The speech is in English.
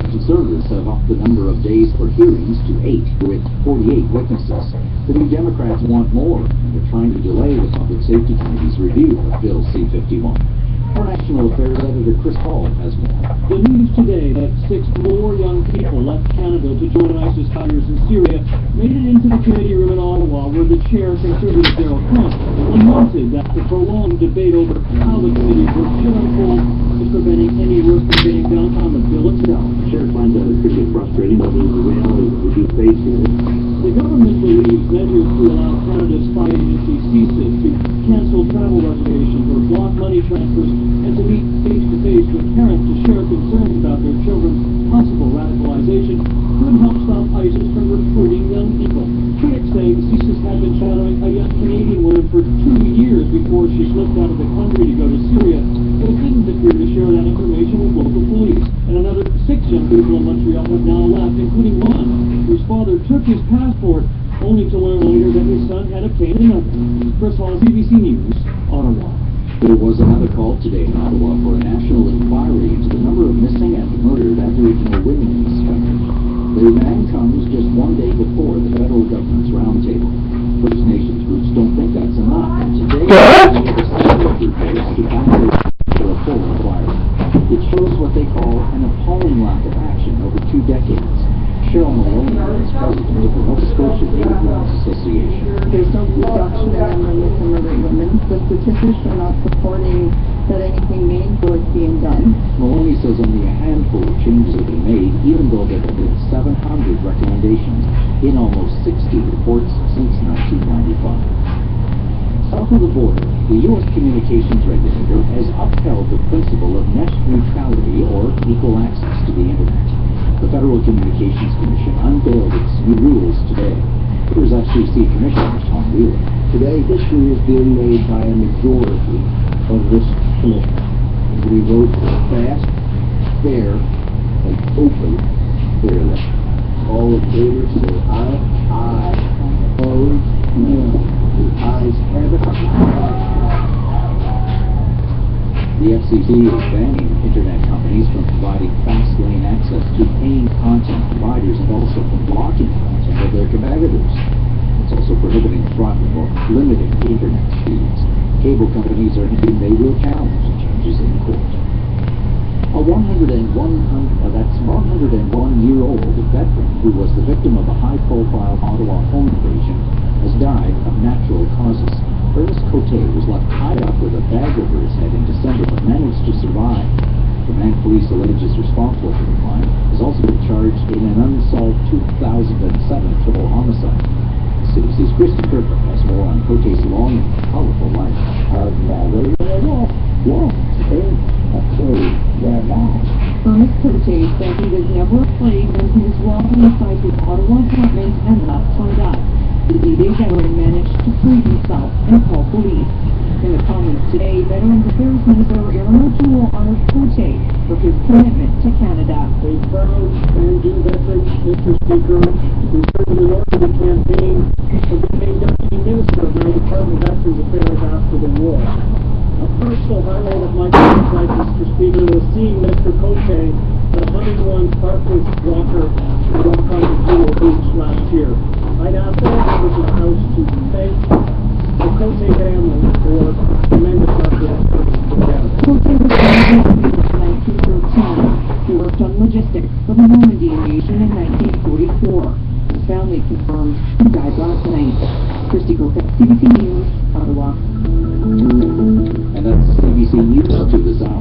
Conservatives have upped the number of days for hearings to 8, with 48 witnesses. The New Democrats want more, and they're trying to delay the Public Safety Committee's review of Bill C-51. Our National Affairs editor Chris Hall has more. The news today that 6 more young people left Canada to join ISIS fighters in Syria made it into the committee room in Ottawa, where the chair, Conservative Darrell Crump, lamented that the prolonged debate over how the committee work should unfold is preventing any work from getting done on the bill itself. The chair finds that it's pretty frustrating, but the reality we do face here. The government believes measures to allow Canada's spy agency CSIS to cancel travel reservations or block money transfers and to meet face-to-face with parents to share concerns about their children's possible radicalization could help stop ISIS from recruiting young people. Critics say CSIS had been shadowing a young Canadian woman for 2 years before she slipped out of the country to go to Syria, but it didn't appear to share that information with local police. And another 6 young people in Montreal have now left, including one whose father took his passport, only to learn later that his son had obtained another. Chris Hall, CBC News, Ottawa. There was another call today in Ottawa for a national inquiry into the number of missing and murdered Aboriginal women in this country. The demand comes just 1 day before the federal government's roundtable. First Nations groups don't think that's enough, and today the Senate group votes to advocate for a full inquiry. It shows what they call an appalling lack of action over 2 decades. Cheryl Maloney is president of the Nova Scotia Native Women's Association. There's no reduction in number of missing murdered women. The statistics are not supporting that anything meaningful is being done. Maloney says only a handful of changes have been made, even though there have been 700 recommendations in almost 60 reports since 1995. South of the border, the U.S. Communications Regulator has upheld the principle of net neutrality or equal access to the Internet. The Federal Communications Commission unveiled its new rules today. Here's FCC Commissioner Tom Wheeler. Today, history is being made by a majority of this commission. We vote for fast, fair, and open internet. All in favor say aye. Aye. Opposed? No. The ayes have it. The FCC is banning Internet companies from providing fast lane access to paying content providers and also from blocking content of their competitors. It's also prohibiting throttling or limiting Internet speeds. Cable companies are hinting they will challenge the changes in court. A 101-year-old veteran who was the victim of a high-profile Ottawa home invasion has died of natural causes. Ernest Cote was left tied up with a bag over his head in December but managed to survive. The man police allege is responsible for the crime has also been charged in an unsolved 2007 triple homicide. CBC's Christy Kirkland has more on Cote's long and colorful life. Ernest Cote said he was never afraid when he was walking inside his Ottawa apartment and left tied up. The D-Day veteran managed to free himself and call police. In the comments today, Veterans Affairs Minister Erin O'Toole honored Cote for his commitment to Canada. A proud and due veteran, Mr. Speaker, who served in the Northern campaign, has been made Deputy Minister of my Department of Veterans Affairs after the war. A personal highlight of my career life, Mr. Speaker, was seeing Mr. Cote at 101 Parkwood Walker walk on the Jewel Beach last year. I'd ask all members of the House to thank the Cote family for tremendous effort and service to them. Cote was born in 1913. He worked on logistics for the Normandy invasion in 1944. His family confirmed he died last night. Christy Kirkland, CBC News, Ottawa. And that's CBC News to this hour.